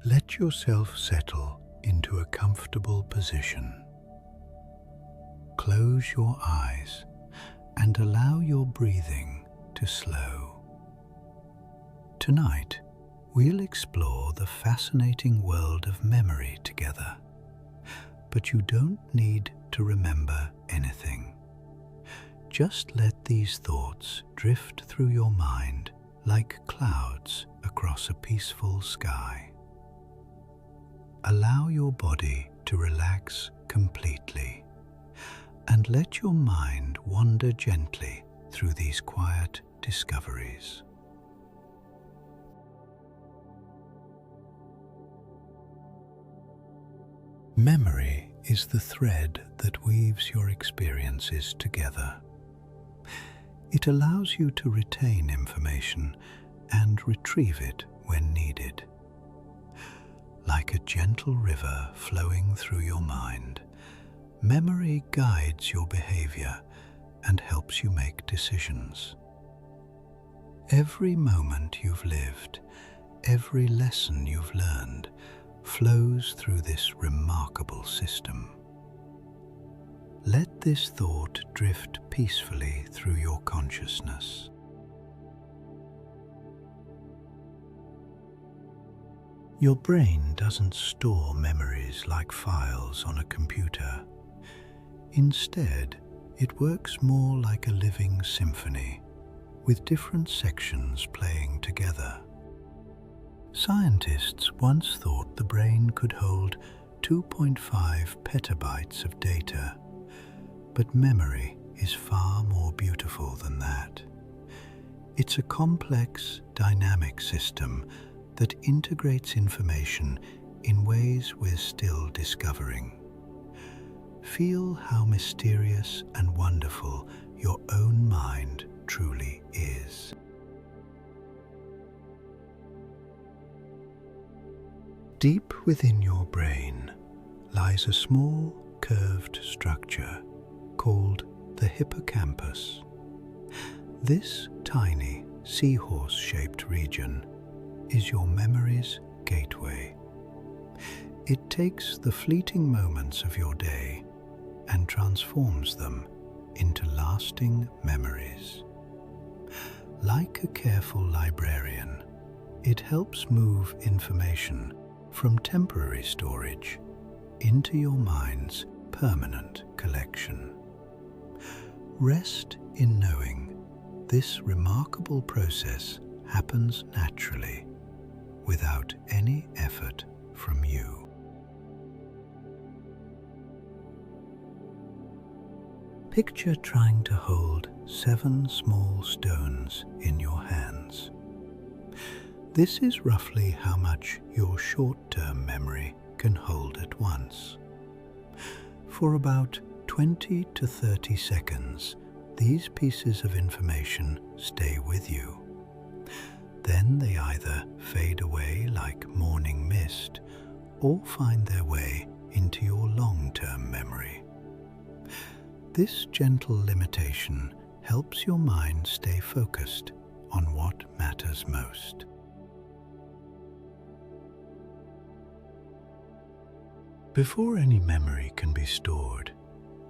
Let yourself settle into a comfortable position. Close your eyes and allow your breathing to slow. Tonight, we'll explore the fascinating world of memory together. But you don't need to remember anything. Just let these thoughts drift through your mind like clouds across a peaceful sky. Allow your body to relax completely and let your mind wander gently through these quiet discoveries. Memory is the thread that weaves your experiences together. It allows you to retain information and retrieve it when needed. Like a gentle river flowing through your mind, memory guides your behavior and helps you make decisions. Every moment you've lived, every lesson you've learned, flows through this remarkable system. Let this thought drift peacefully through your consciousness. Your brain doesn't store memories like files on a computer. Instead, it works more like a living symphony, with different sections playing together. Scientists once thought the brain could hold 2.5 petabytes of data, but memory is far more beautiful than that. It's a complex, dynamic system that integrates information in ways we're still discovering. Feel how mysterious and wonderful your own mind truly is. Deep within your brain lies a small, curved structure called the hippocampus. This tiny, seahorse-shaped region is your memory's gateway. It takes the fleeting moments of your day and transforms them into lasting memories. Like a careful librarian, it helps move information from temporary storage into your mind's permanent collection. Rest in knowing this remarkable process happens naturally, without any effort from you. Picture trying to hold 7 small stones in your hands. This is roughly how much your short-term memory can hold at once. For about 20 to 30 seconds, these pieces of information stay with you. Then they either fade away like morning mist or find their way into your long-term memory. This gentle limitation helps your mind stay focused on what matters most. Before any memory can be stored,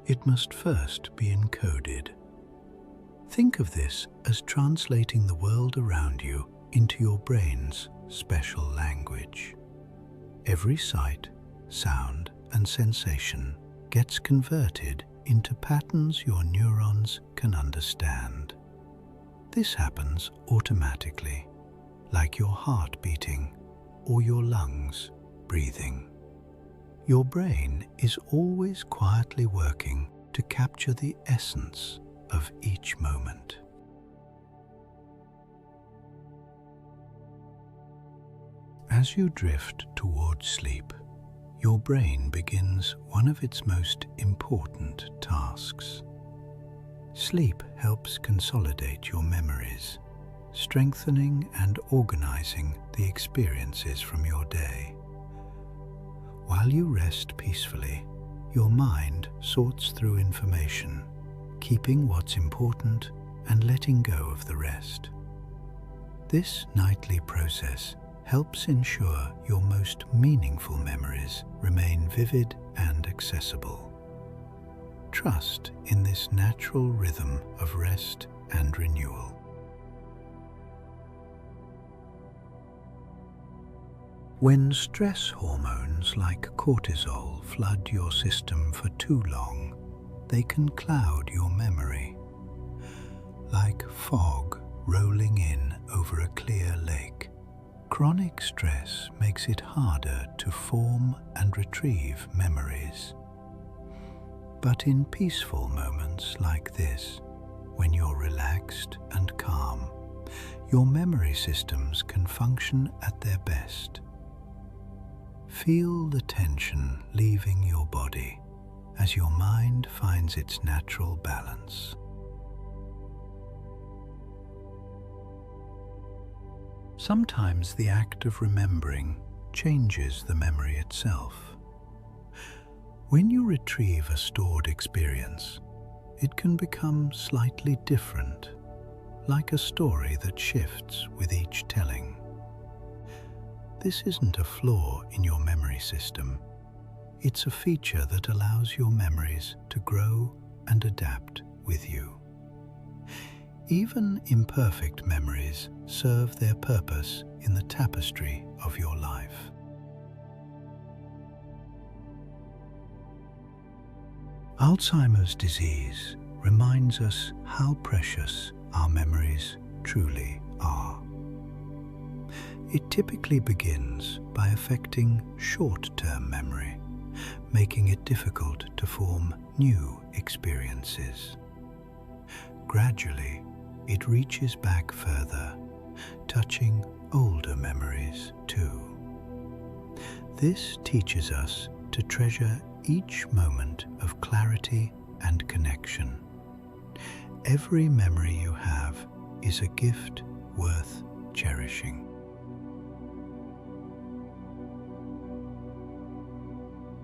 it must first be encoded. Think of this as translating the world around you into your brain's special language. Every sight, sound, and sensation gets converted into patterns your neurons can understand. This happens automatically, like your heart beating or your lungs breathing. Your brain is always quietly working to capture the essence of each moment. As you drift towards sleep, your brain begins one of its most important tasks. Sleep helps consolidate your memories, strengthening and organizing the experiences from your day. While you rest peacefully, your mind sorts through information, keeping what's important and letting go of the rest. This nightly process helps ensure your most meaningful memories remain vivid and accessible. Trust in this natural rhythm of rest and renewal. When stress hormones like cortisol flood your system for too long, they can cloud your memory. Like fog rolling in over a clear lake, chronic stress makes it harder to form and retrieve memories. But in peaceful moments like this, when you're relaxed and calm, your memory systems can function at their best. Feel the tension leaving your body as your mind finds its natural balance. Sometimes the act of remembering changes the memory itself. When you retrieve a stored experience, it can become slightly different, like a story that shifts with each telling. This isn't a flaw in your memory system. It's a feature that allows your memories to grow and adapt with you. Even imperfect memories serve their purpose in the tapestry of your life. Alzheimer's disease reminds us how precious our memories truly are. It typically begins by affecting short-term memory, making it difficult to form new experiences. Gradually, it reaches back further, touching older memories too. This teaches us to treasure each moment of clarity and connection. Every memory you have is a gift worth cherishing.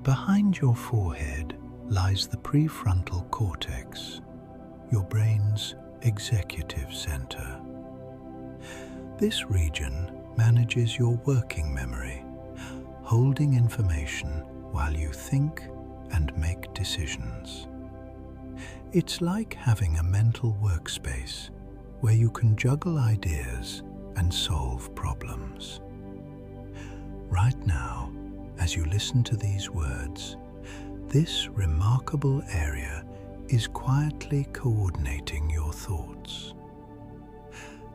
Behind your forehead lies the prefrontal cortex, your brain's executive center. This region manages your working memory, holding information while you think and make decisions. It's like having a mental workspace where you can juggle ideas and solve problems. Right now, as you listen to these words, this remarkable area is quietly coordinating your thoughts.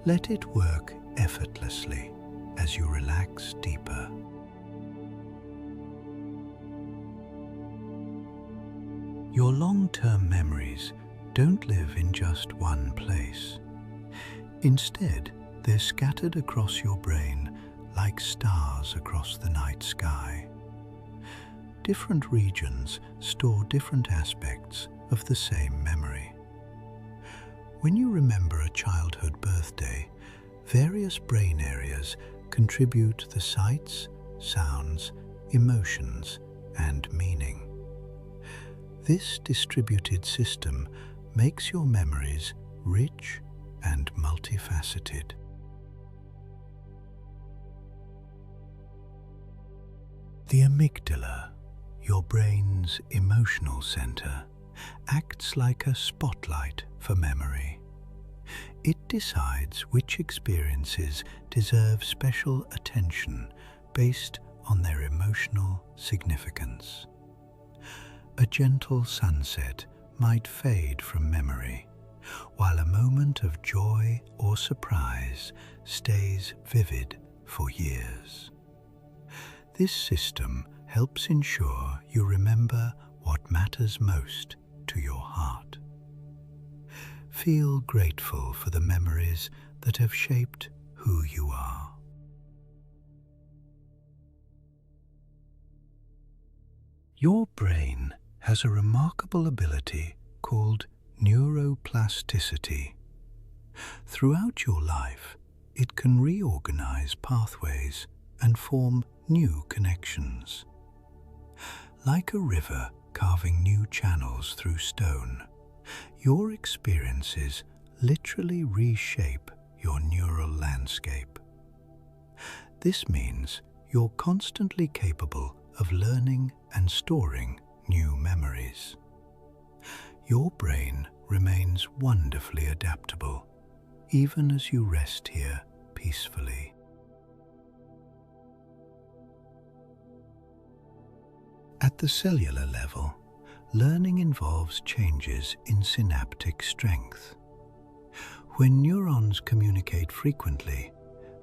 Let it work effortlessly as you relax deeper. Your long-term memories don't live in just one place. Instead, they're scattered across your brain like stars across the night sky. Different regions store different aspects of the same memory. When you remember a childhood birthday, various brain areas contribute the sights, sounds, emotions, and meaning. This distributed system makes your memories rich and multifaceted. The amygdala, your brain's emotional center, acts like a spotlight for memory. It decides which experiences deserve special attention based on their emotional significance. A gentle sunset might fade from memory, while a moment of joy or surprise stays vivid for years. This system helps ensure you remember what matters most to your heart. Feel grateful for the memories that have shaped who you are. Your brain has a remarkable ability called neuroplasticity. Throughout your life, it can reorganize pathways and form new connections. Like a river carving new channels through stone, your experiences literally reshape your neural landscape. This means you're constantly capable of learning and storing new memories. Your brain remains wonderfully adaptable, even as you rest here peacefully. At the cellular level, learning involves changes in synaptic strength. When neurons communicate frequently,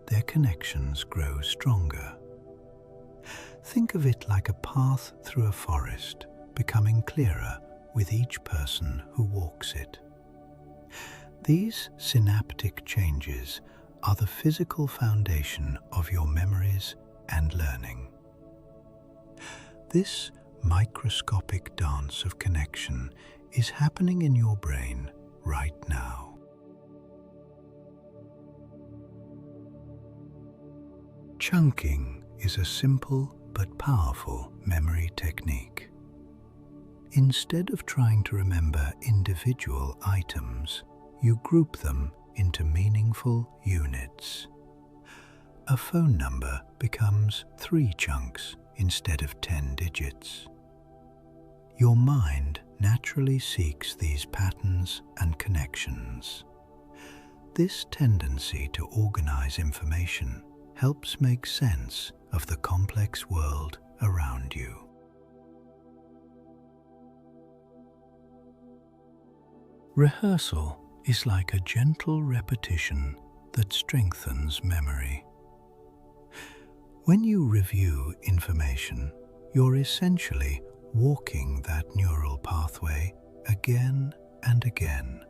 their connections grow stronger. Think of it like a path through a forest, becoming clearer with each person who walks it. These synaptic changes are the physical foundation of your memories and learning. This microscopic dance of connection is happening in your brain right now. Chunking is a simple but powerful memory technique. Instead of trying to remember individual items, you group them into meaningful units. A phone number becomes 3 chunks instead of 10 digits. Your mind naturally seeks these patterns and connections. This tendency to organize information helps make sense of the complex world around you. Rehearsal is like a gentle repetition that strengthens memory. When you review information, you're essentially walking that neural pathway again and again.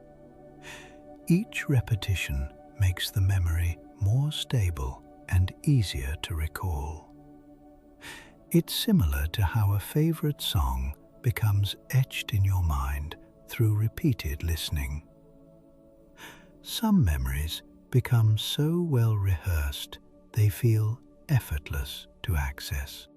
Each repetition makes the memory more stable and easier to recall. It's similar to how a favorite song becomes etched in your mind through repeated listening. Some memories become so well rehearsed they feel effortless to access.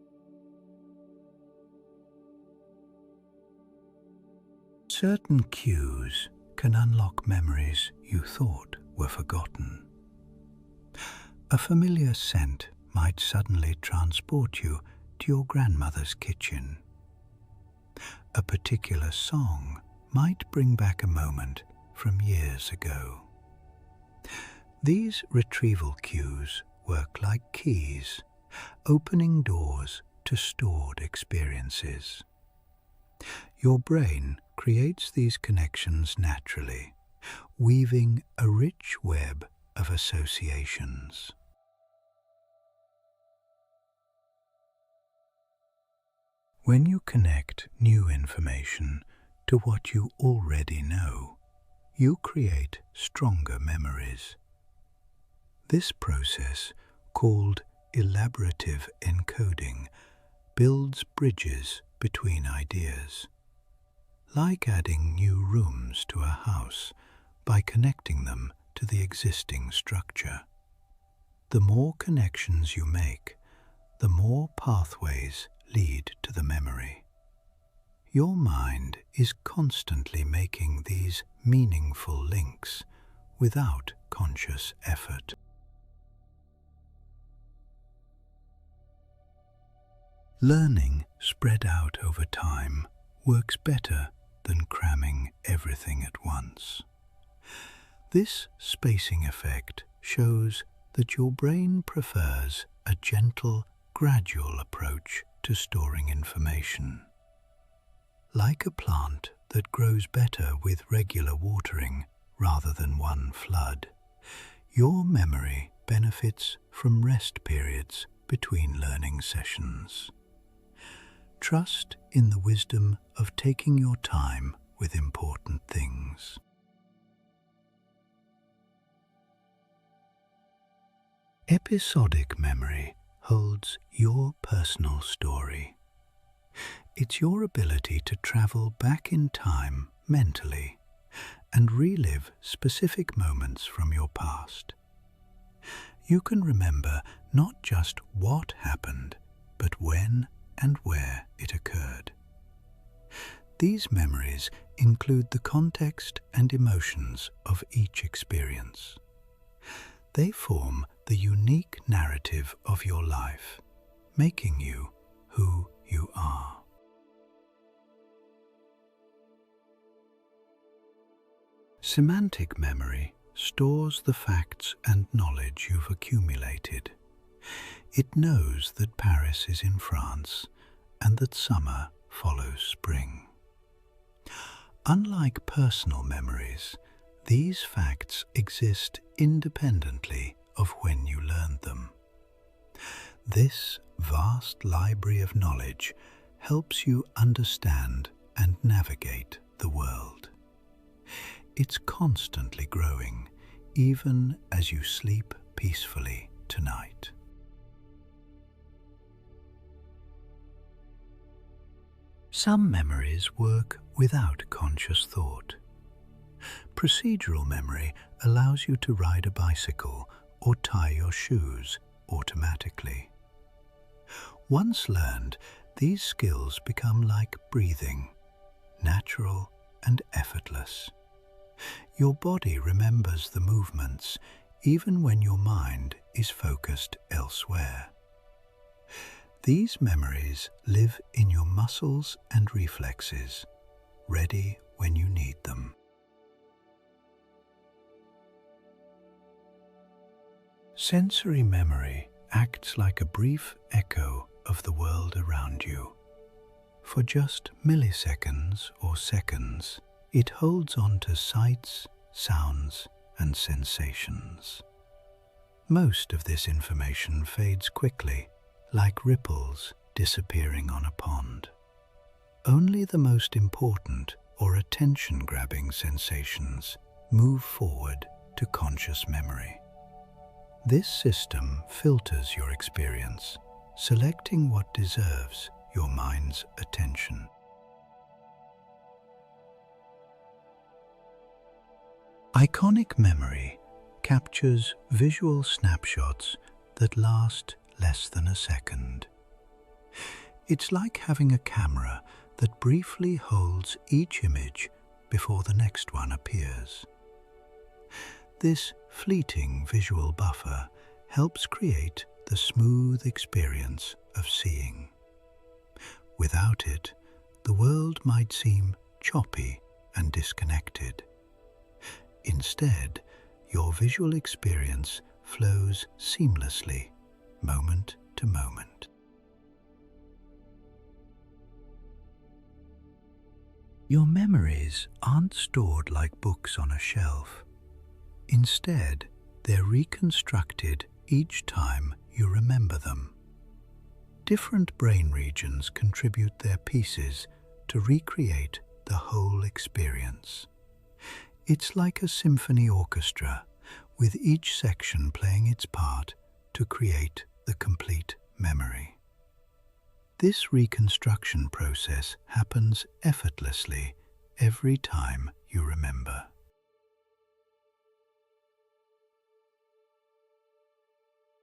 Certain cues can unlock memories you thought were forgotten. A familiar scent might suddenly transport you to your grandmother's kitchen. A particular song might bring back a moment from years ago. These retrieval cues work like keys, opening doors to stored experiences. Your brain creates these connections naturally, weaving a rich web of associations. When you connect new information to what you already know, you create stronger memories. This process, called elaborative encoding, builds bridges between ideas. Like adding new rooms to a house by connecting them to the existing structure. The more connections you make, the more pathways lead to the memory. Your mind is constantly making these meaningful links without conscious effort. Learning spread out over time works better than cramming everything at once. This spacing effect shows that your brain prefers a gentle, gradual approach to storing information. Like a plant that grows better with regular watering rather than one flood, your memory benefits from rest periods between learning sessions. Trust in the wisdom of taking your time with important things. Episodic memory holds your personal story. It's your ability to travel back in time mentally and relive specific moments from your past. You can remember not just what happened, but when and where it occurred. These memories include the context and emotions of each experience. They form the unique narrative of your life, making you who you are. Semantic memory stores the facts and knowledge you've accumulated. It knows that Paris is in France and that summer follows spring. Unlike personal memories, these facts exist independently of when you learned them. This vast library of knowledge helps you understand and navigate the world. It's constantly growing, even as you sleep peacefully tonight. Some memories work without conscious thought. Procedural memory allows you to ride a bicycle or tie your shoes automatically. Once learned, these skills become like breathing, natural and effortless. Your body remembers the movements even when your mind is focused elsewhere. These memories live in your muscles and reflexes, ready when you need them. Sensory memory acts like a brief echo of the world around you. For just milliseconds or seconds, it holds on to sights, sounds, and sensations. Most of this information fades quickly, like ripples disappearing on a pond. Only the most important or attention-grabbing sensations move forward to conscious memory. This system filters your experience, selecting what deserves your mind's attention. Iconic memory captures visual snapshots that last less than a second. It's like having a camera that briefly holds each image before the next one appears. This fleeting visual buffer helps create the smooth experience of seeing. Without it, the world might seem choppy and disconnected. Instead, your visual experience flows seamlessly, moment to moment. Your memories aren't stored like books on a shelf. Instead, they're reconstructed each time you remember them. Different brain regions contribute their pieces to recreate the whole experience. It's like a symphony orchestra, with each section playing its part to create the complete memory. This reconstruction process happens effortlessly every time you remember.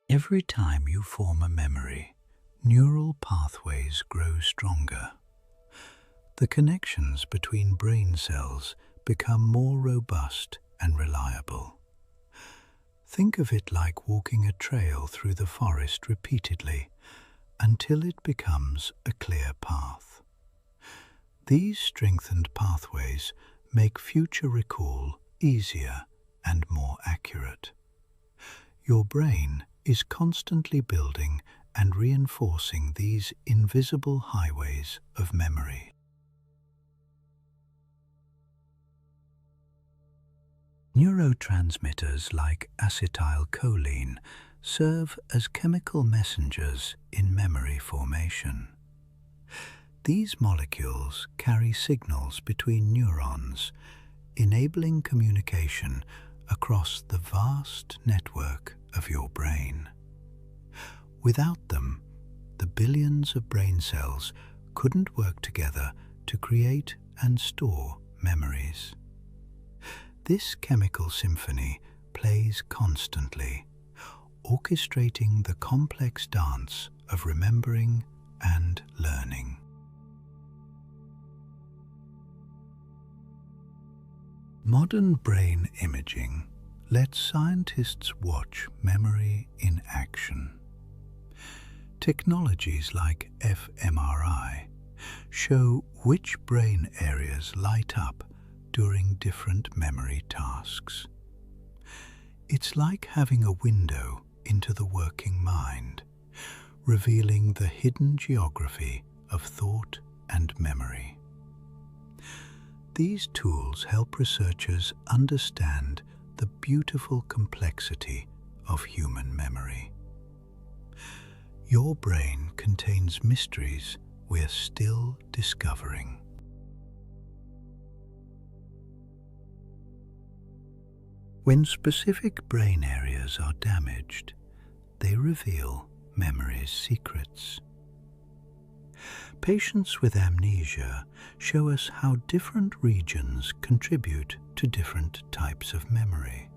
Every time you form a memory, neural pathways grow stronger. The connections between brain cells become more robust and reliable. Think of it like walking a trail through the forest repeatedly until it becomes a clear path. These strengthened pathways make future recall easier and more accurate. Your brain is constantly building and reinforcing these invisible highways of memory. Neurotransmitters like acetylcholine serve as chemical messengers in memory formation. These molecules carry signals between neurons, enabling communication across the vast network of your brain. Without them, the billions of brain cells couldn't work together to create and store memories. This chemical symphony plays constantly, orchestrating the complex dance of remembering and learning. Modern brain imaging let scientists watch memory in action. Technologies like fMRI show which brain areas light up during different memory tasks. It's like having a window into the working mind, revealing the hidden geography of thought and memory. These tools help researchers understand the beautiful complexity of human memory. Your brain contains mysteries we're still discovering. When specific brain areas are damaged, they reveal memory's secrets. Patients with amnesia show us how different regions contribute to different types of memory.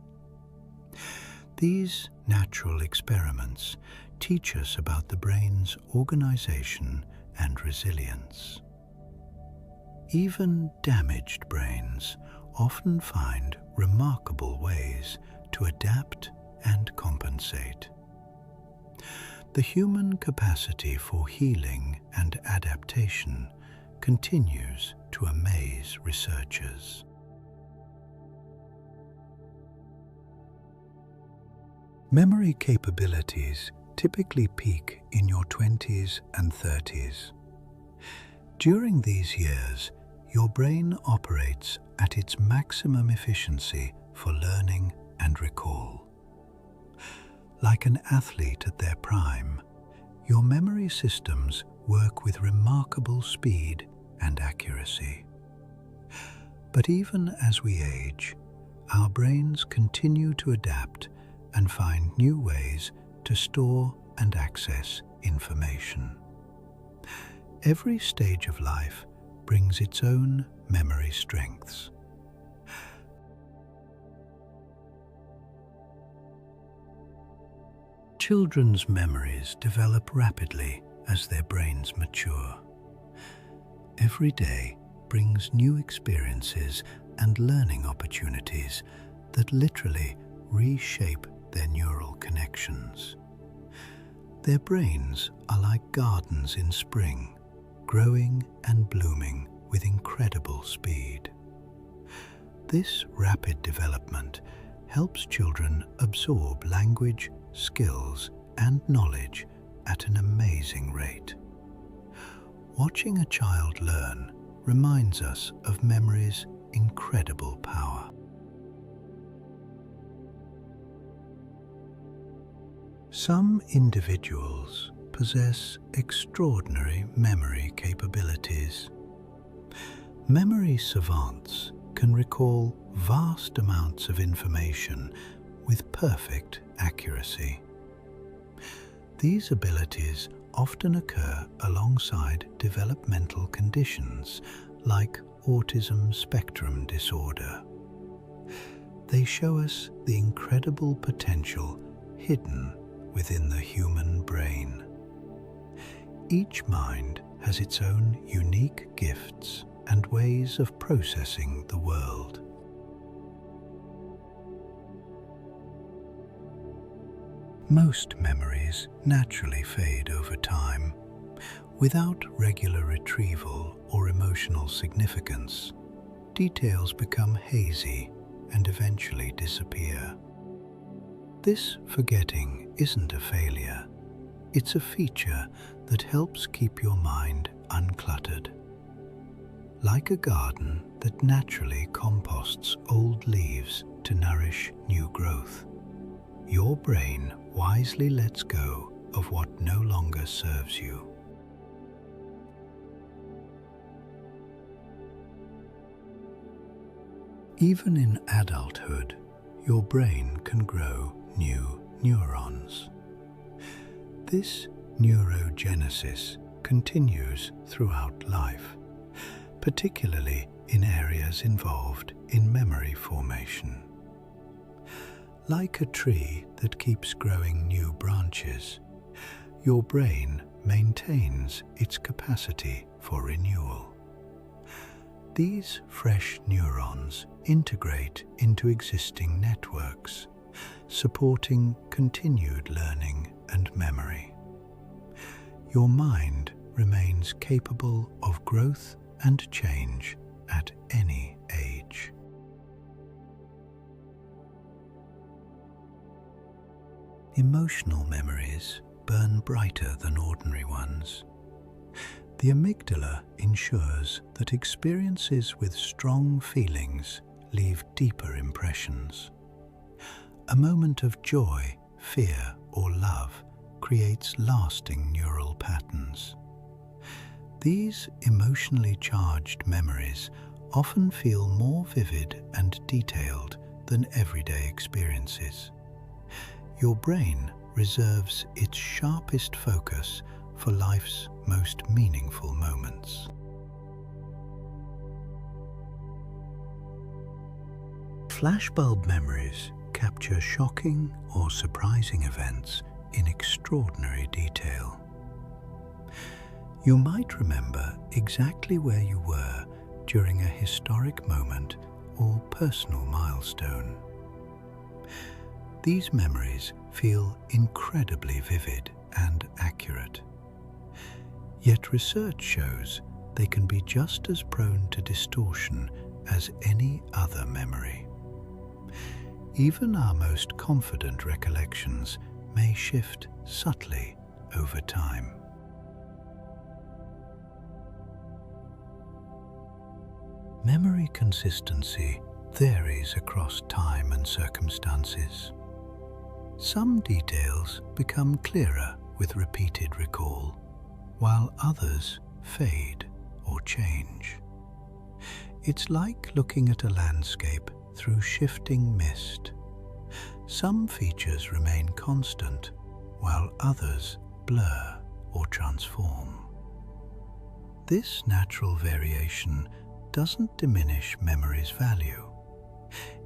These natural experiments teach us about the brain's organization and resilience. Even damaged brains often find remarkable ways to adapt and compensate. The human capacity for healing and adaptation continues to amaze researchers. Memory capabilities typically peak in your 20s and 30s. During these years, your brain operates at its maximum efficiency for learning and recall. Like an athlete at their prime, your memory systems work with remarkable speed and accuracy. But even as we age, our brains continue to adapt and find new ways to store and access information. Every stage of life brings its own memory strengths. Children's memories develop rapidly as their brains mature. Every day brings new experiences and learning opportunities that literally reshape their neural connections. Their brains are like gardens in spring, growing and blooming with incredible speed. This rapid development helps children absorb language, skills, and knowledge at an amazing rate. Watching a child learn reminds us of memory's incredible power. Some individuals possess extraordinary memory capabilities. Memory savants can recall vast amounts of information with perfect accuracy. These abilities often occur alongside developmental conditions like autism spectrum disorder. They show us the incredible potential hidden within the human brain. Each mind has its own unique gifts and ways of processing the world. Most memories naturally fade over time, without regular retrieval or emotional significance. Details become hazy and eventually disappear. This forgetting isn't a failure. It's a feature that helps keep your mind uncluttered. Like a garden that naturally composts old leaves to nourish new growth, your brain wisely lets go of what no longer serves you. Even in adulthood, your brain can grow new neurons. This neurogenesis continues throughout life, particularly in areas involved in memory formation. Like a tree that keeps growing new branches, your brain maintains its capacity for renewal. These fresh neurons integrate into existing networks, supporting continued learning and memory. Your mind remains capable of growth and change at any age. Emotional memories burn brighter than ordinary ones. The amygdala ensures that experiences with strong feelings leave deeper impressions. A moment of joy, fear, or love creates lasting neural patterns. These emotionally charged memories often feel more vivid and detailed than everyday experiences. Your brain reserves its sharpest focus for life's most meaningful moments. Flashbulb memories capture shocking or surprising events in extraordinary detail. You might remember exactly where you were during a historic moment or personal milestone. These memories feel incredibly vivid and accurate. Yet research shows they can be just as prone to distortion as any other memory. Even our most confident recollections may shift subtly over time. Memory consistency varies across time and circumstances. Some details become clearer with repeated recall, while others fade or change. It's like looking at a landscape through shifting mist. Some features remain constant, while others blur or transform. This natural variation doesn't diminish memory's value.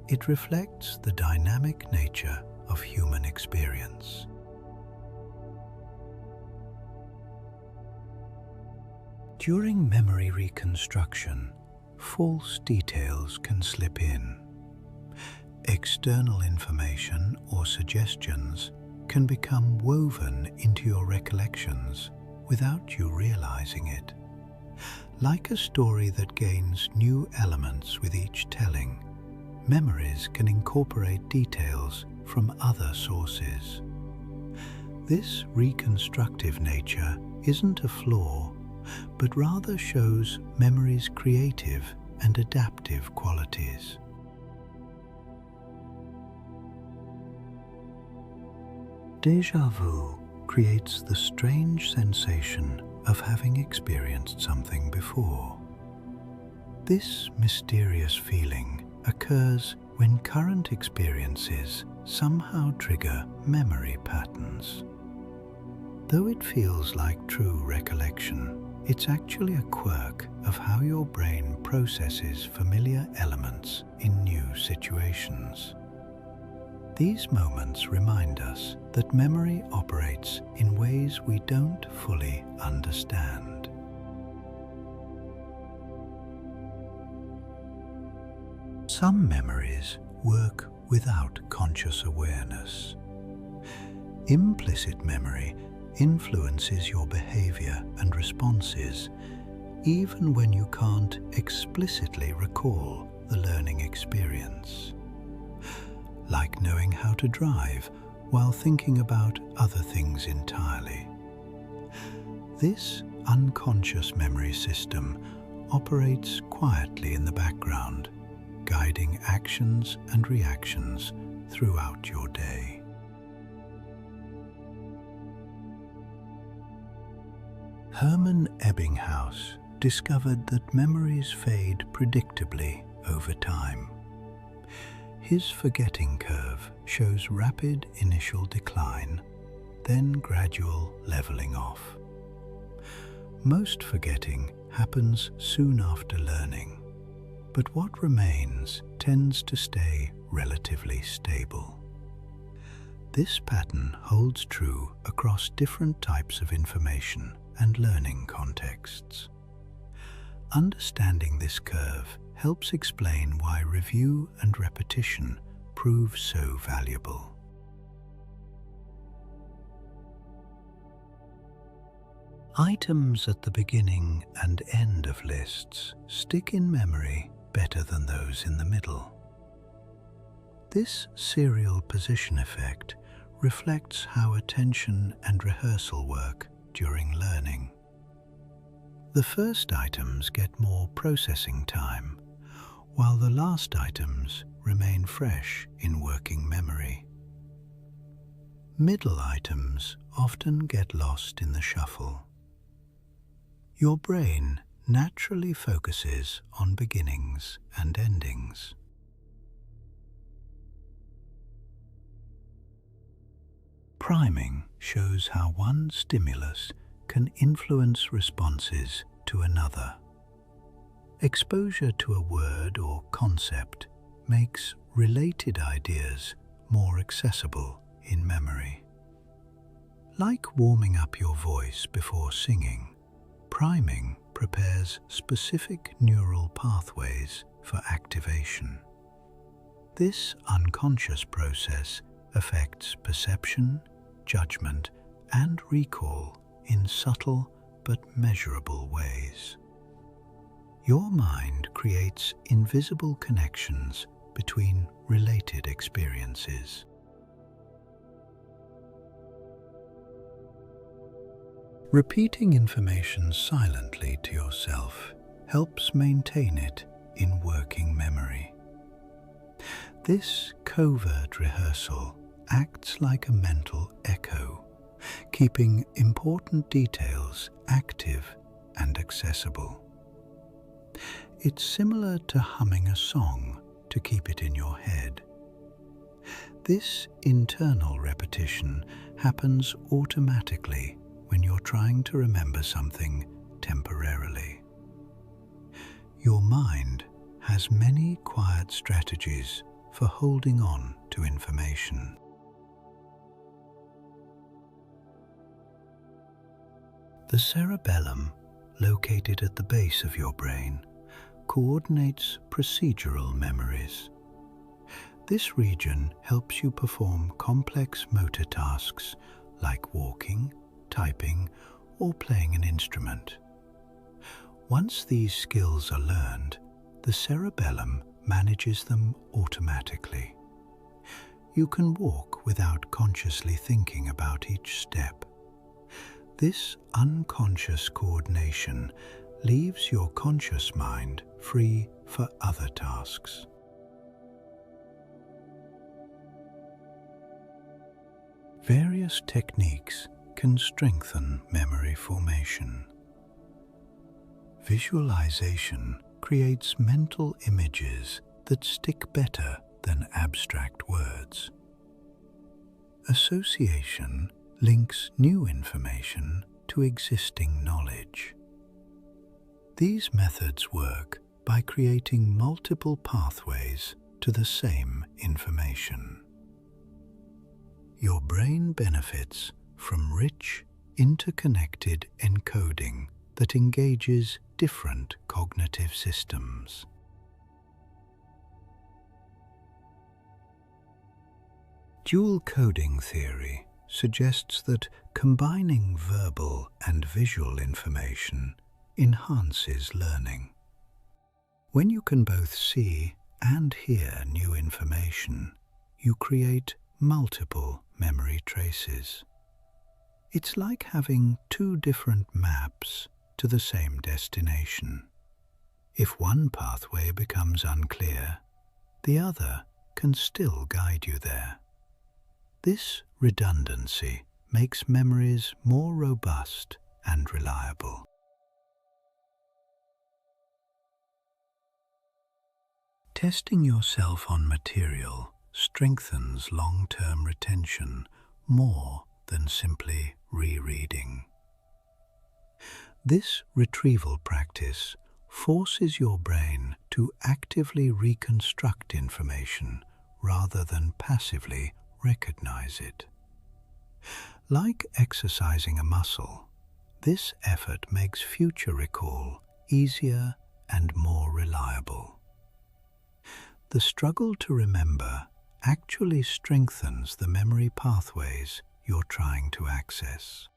It reflects the dynamic nature of human experience. During memory reconstruction, false details can slip in. External information or suggestions can become woven into your recollections without you realizing it. Like a story that gains new elements with each telling, memories can incorporate details from other sources. This reconstructive nature isn't a flaw, but rather shows memory's creative and adaptive qualities. Déjà vu creates the strange sensation of having experienced something before. This mysterious feeling occurs when current experiences somehow trigger memory patterns. Though it feels like true recollection, it's actually a quirk of how your brain processes familiar elements in new situations. These moments remind us that memory operates in ways we don't fully understand. Some memories work without conscious awareness. Implicit memory influences your behavior and responses, even when you can't explicitly recall the learning experience. Like knowing how to drive while thinking about other things entirely. This unconscious memory system operates quietly in the background, guiding actions and reactions throughout your day. Hermann Ebbinghaus discovered that memories fade predictably over time. His forgetting curve shows rapid initial decline, then gradual leveling off. Most forgetting happens soon after learning, but what remains tends to stay relatively stable. This pattern holds true across different types of information and learning contexts. Understanding this curve helps explain why review and repetition prove so valuable. Items at the beginning and end of lists stick in memory better than those in the middle. This serial position effect reflects how attention and rehearsal work during learning. The first items get more processing time, while the last items remain fresh in working memory. Middle items often get lost in the shuffle. Your brain naturally focuses on beginnings and endings. Priming shows how one stimulus can influence responses to another. Exposure to a word or concept makes related ideas more accessible in memory. Like warming up your voice before singing, priming prepares specific neural pathways for activation. This unconscious process affects perception, judgment, and recall in subtle but measurable ways. Your mind creates invisible connections between related experiences. Repeating information silently to yourself helps maintain it in working memory. This covert rehearsal acts like a mental echo, keeping important details active and accessible. It's similar to humming a song to keep it in your head. This internal repetition happens automatically when you're trying to remember something temporarily. Your mind has many quiet strategies for holding on to information. The cerebellum, located at the base of your brain, coordinates procedural memories. This region helps you perform complex motor tasks like walking, typing, or playing an instrument. Once these skills are learned, the cerebellum manages them automatically. You can walk without consciously thinking about each step. This unconscious coordination leaves your conscious mind free for other tasks. Various techniques can strengthen memory formation. Visualization creates mental images that stick better than abstract words. Association links new information to existing knowledge. These methods work by creating multiple pathways to the same information. Your brain benefits from rich, interconnected encoding that engages different cognitive systems. Dual coding theory suggests that combining verbal and visual information enhances learning. When you can both see and hear new information, you create multiple memory traces. It's like having two different maps to the same destination. If one pathway becomes unclear, the other can still guide you there. This redundancy makes memories more robust and reliable. Testing yourself on material strengthens long-term retention more than simply rereading. This retrieval practice forces your brain to actively reconstruct information rather than passively recognize it. Like exercising a muscle, this effort makes future recall easier and more reliable. The struggle to remember actually strengthens the memory pathways you're trying to access.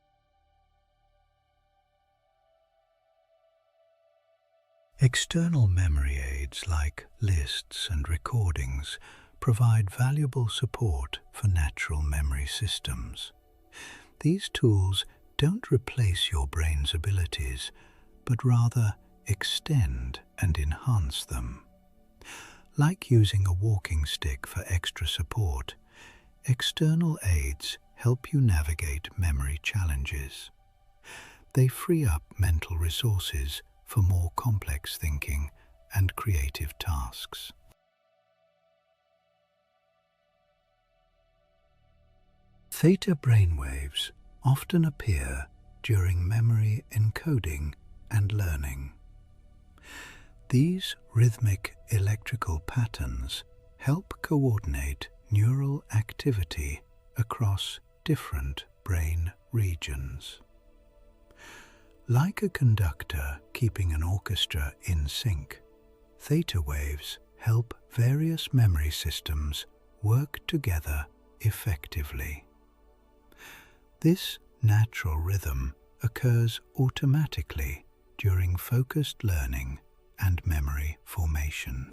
External memory aids like lists and recordings provide valuable support for natural memory systems. These tools don't replace your brain's abilities, but rather extend and enhance them. Like using a walking stick for extra support, external aids help you navigate memory challenges. They free up mental resources for more complex thinking and creative tasks. Theta brainwaves often appear during memory encoding and learning. These rhythmic electrical patterns help coordinate neural activity across different brain regions. Like a conductor keeping an orchestra in sync, theta waves help various memory systems work together effectively. This natural rhythm occurs automatically during focused learning and memory formation.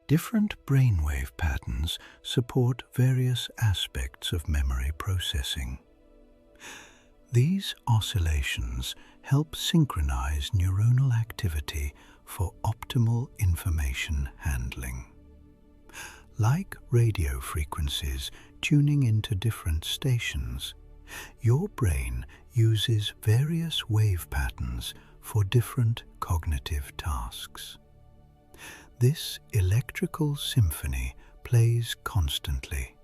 Different brainwave patterns support various aspects of memory processing. These oscillations help synchronize neuronal activity for optimal information handling. Like radio frequencies tuning into different stations, your brain uses various wave patterns for different cognitive tasks. This electrical symphony plays constantly,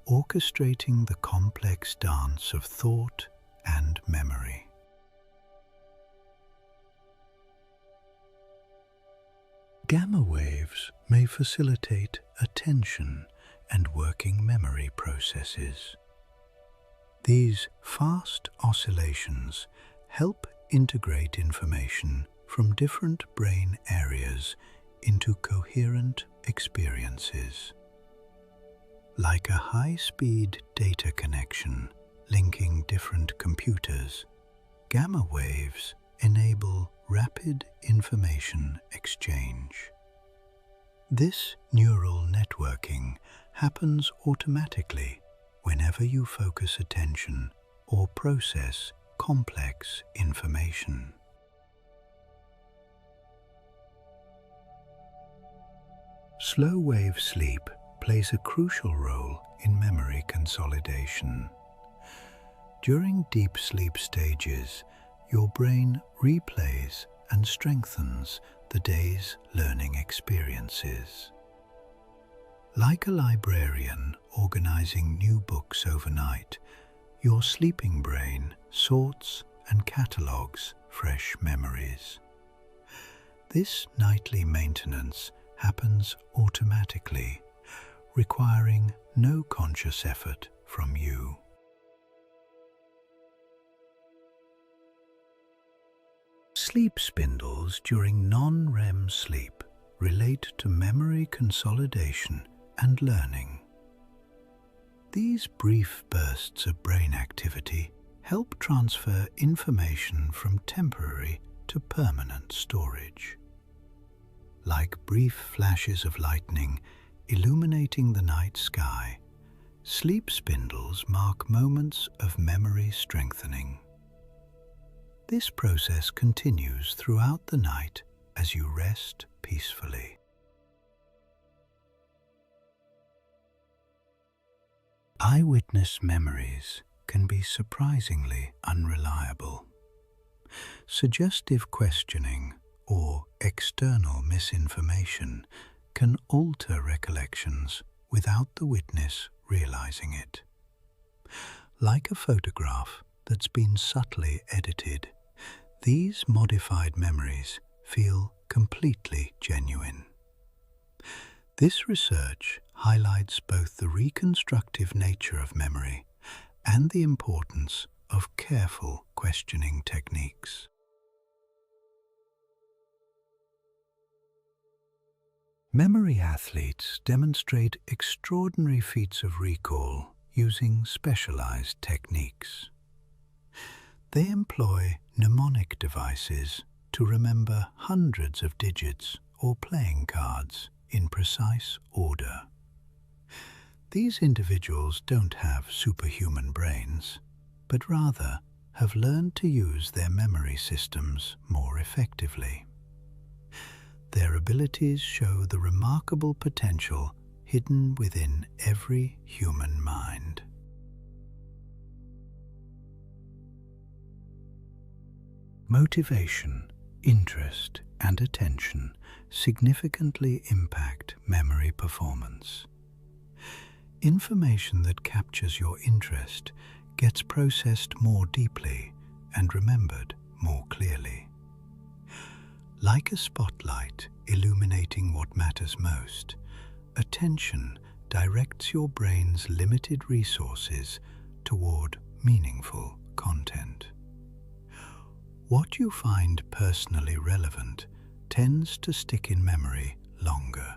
orchestrating the complex dance of thought and memory. Gamma waves may facilitate attention and working memory processes. These fast oscillations help integrate information from different brain areas into coherent experiences. Like a high-speed data connection linking different computers, gamma waves enable rapid information exchange. This neural networking happens automatically whenever you focus attention or process complex information. Slow-wave sleep plays a crucial role in memory consolidation. During deep sleep stages, your brain replays and strengthens the day's learning experiences. Like a librarian organizing new books overnight, your sleeping brain sorts and catalogues fresh memories. This nightly maintenance happens automatically, requiring no conscious effort from you. Sleep spindles during non-REM sleep relate to memory consolidation and learning. These brief bursts of brain activity help transfer information from temporary to permanent storage. Like brief flashes of lightning illuminating the night sky, sleep spindles mark moments of memory strengthening. This process continues throughout the night as you rest peacefully. Eyewitness memories can be surprisingly unreliable. Suggestive questioning or external misinformation can alter recollections without the witness realizing it. Like a photograph that's been subtly edited, these modified memories feel completely genuine. This research highlights both the reconstructive nature of memory and the importance of careful questioning techniques. Memory athletes demonstrate extraordinary feats of recall using specialized techniques. They employ mnemonic devices to remember hundreds of digits or playing cards in precise order. These individuals don't have superhuman brains, but rather have learned to use their memory systems more effectively. Their abilities show the remarkable potential hidden within every human mind. Motivation, interest, and attention significantly impact memory performance. Information that captures your interest gets processed more deeply and remembered more clearly. Like a spotlight illuminating what matters most, attention directs your brain's limited resources toward meaningful content. What you find personally relevant tends to stick in memory longer.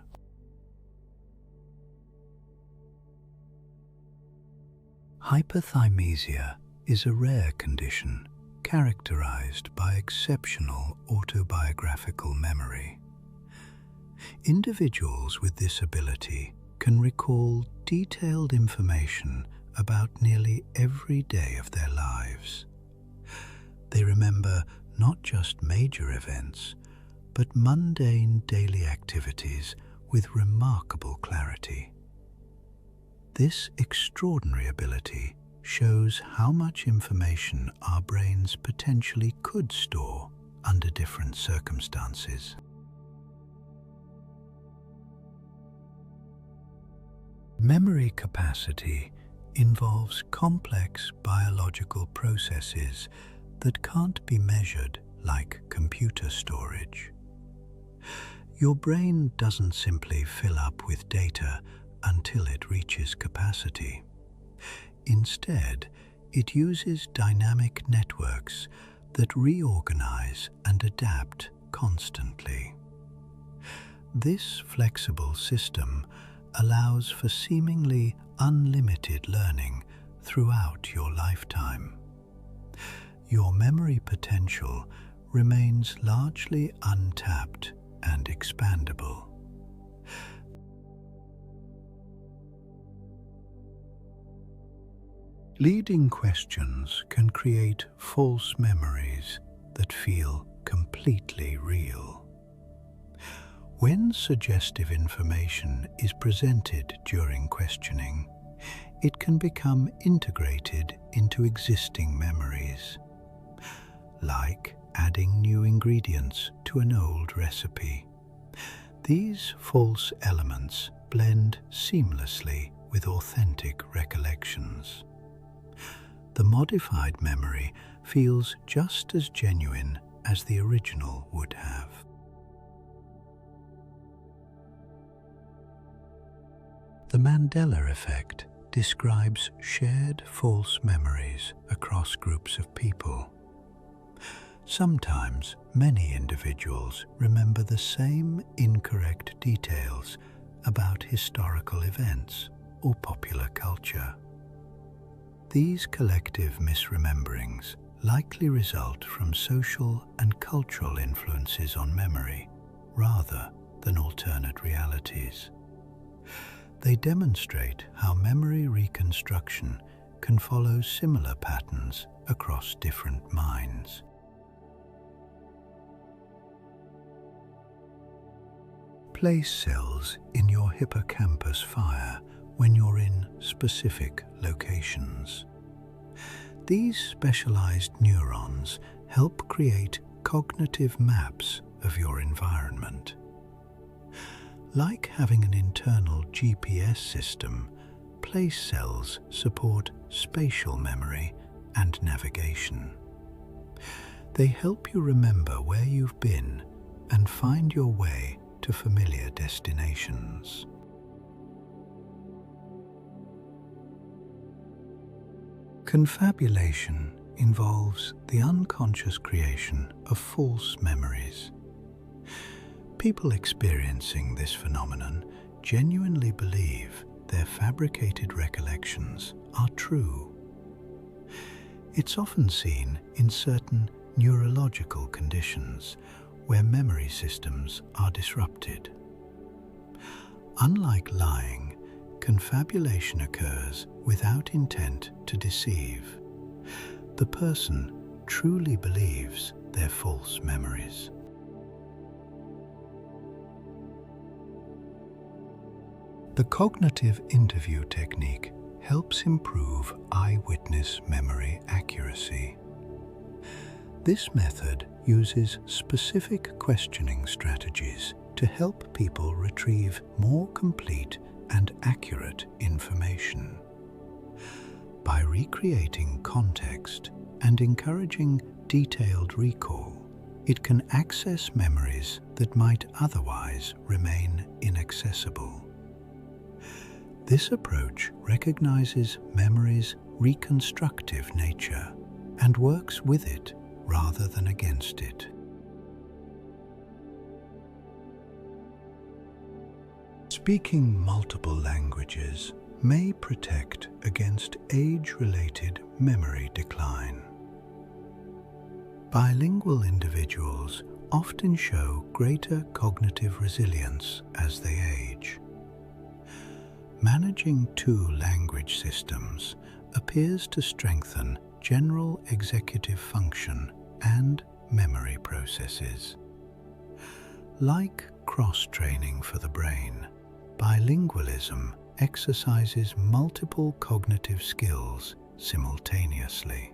Hyperthymesia is a rare condition characterized by exceptional autobiographical memory. Individuals with this ability can recall detailed information about nearly every day of their lives. They remember not just major events, but mundane daily activities with remarkable clarity. This extraordinary ability shows how much information our brains potentially could store under different circumstances. Memory capacity involves complex biological processes that can't be measured like computer storage. Your brain doesn't simply fill up with data until it reaches capacity. Instead, it uses dynamic networks that reorganize and adapt constantly. This flexible system allows for seemingly unlimited learning throughout your lifetime. Your memory potential remains largely untapped and expandable. Leading questions can create false memories that feel completely real. When suggestive information is presented during questioning, it can become integrated into existing memories, like adding new ingredients to an old recipe. These false elements blend seamlessly with authentic recollections. The modified memory feels just as genuine as the original would have. The Mandela effect describes shared false memories across groups of people. Sometimes many individuals remember the same incorrect details about historical events or popular culture. These collective misrememberings likely result from social and cultural influences on memory rather than alternate realities. They demonstrate how memory reconstruction can follow similar patterns across different minds. Place cells in your hippocampus fire when you're in specific locations. These specialized neurons help create cognitive maps of your environment. Like having an internal GPS system, place cells support spatial memory and navigation. They help you remember where you've been and find your way to familiar destinations. Confabulation involves the unconscious creation of false memories. People experiencing this phenomenon genuinely believe their fabricated recollections are true. It's often seen in certain neurological conditions where memory systems are disrupted. Unlike lying, confabulation occurs without intent to deceive. The person truly believes their false memories. The cognitive interview technique helps improve eyewitness memory accuracy. This method uses specific questioning strategies to help people retrieve more complete and accurate information. By recreating context and encouraging detailed recall, it can access memories that might otherwise remain inaccessible. This approach recognizes memory's reconstructive nature and works with it rather than against it. Speaking multiple languages may protect against age-related memory decline. Bilingual individuals often show greater cognitive resilience as they age. Managing two language systems appears to strengthen general executive function and memory processes. Like cross-training for the brain, bilingualism exercises multiple cognitive skills simultaneously.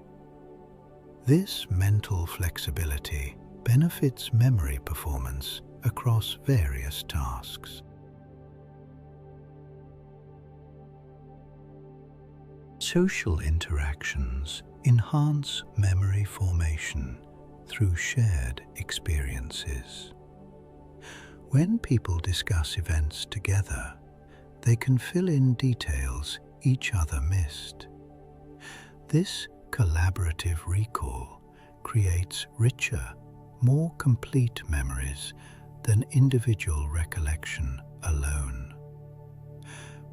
This mental flexibility benefits memory performance across various tasks. Social interactions enhance memory formation through shared experiences. When people discuss events together, they can fill in details each other missed. This collaborative recall creates richer, more complete memories than individual recollection alone.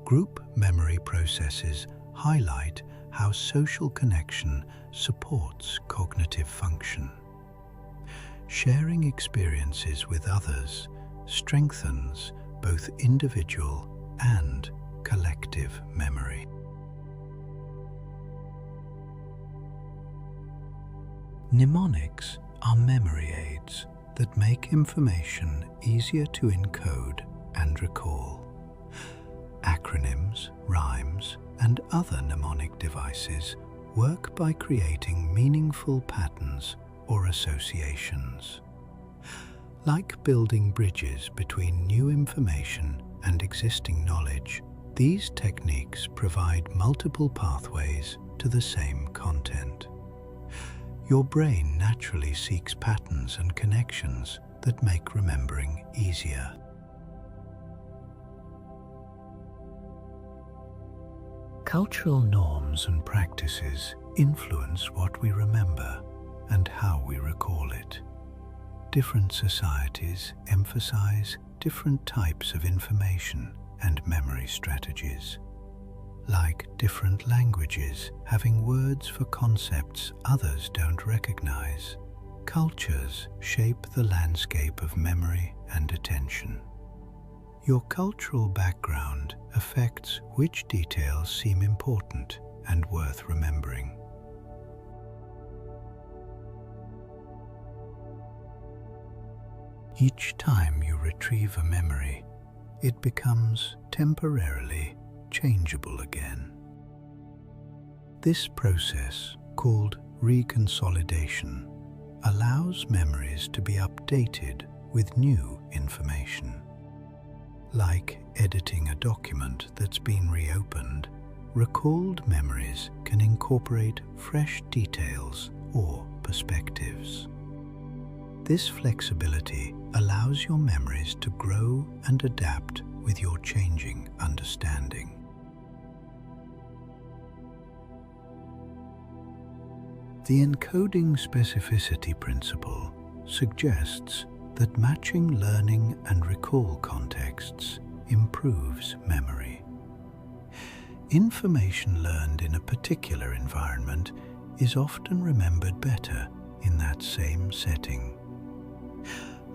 Group memory processes highlight how social connection supports cognitive function. Sharing experiences with others strengthens both individual and collective memory. Mnemonics are memory aids that make information easier to encode and recall. Acronyms, rhymes, and other mnemonic devices work by creating meaningful patterns or associations. Like building bridges between new information and existing knowledge, these techniques provide multiple pathways to the same content. Your brain naturally seeks patterns and connections that make remembering easier. Cultural norms and practices influence what we remember and how we recall it. Different societies emphasize different types of information and memory strategies. Like different languages having words for concepts others don't recognize, cultures shape the landscape of memory and attention. Your cultural background affects which details seem important and worth remembering. Each time you retrieve a memory, it becomes temporarily changeable again. This process, called reconsolidation, allows memories to be updated with new information. Like editing a document that's been reopened, recalled memories can incorporate fresh details or perspectives. This flexibility allows your memories to grow and adapt with your changing understanding. The encoding specificity principle suggests that matching learning and recall contexts improves memory. Information learned in a particular environment is often remembered better in that same setting.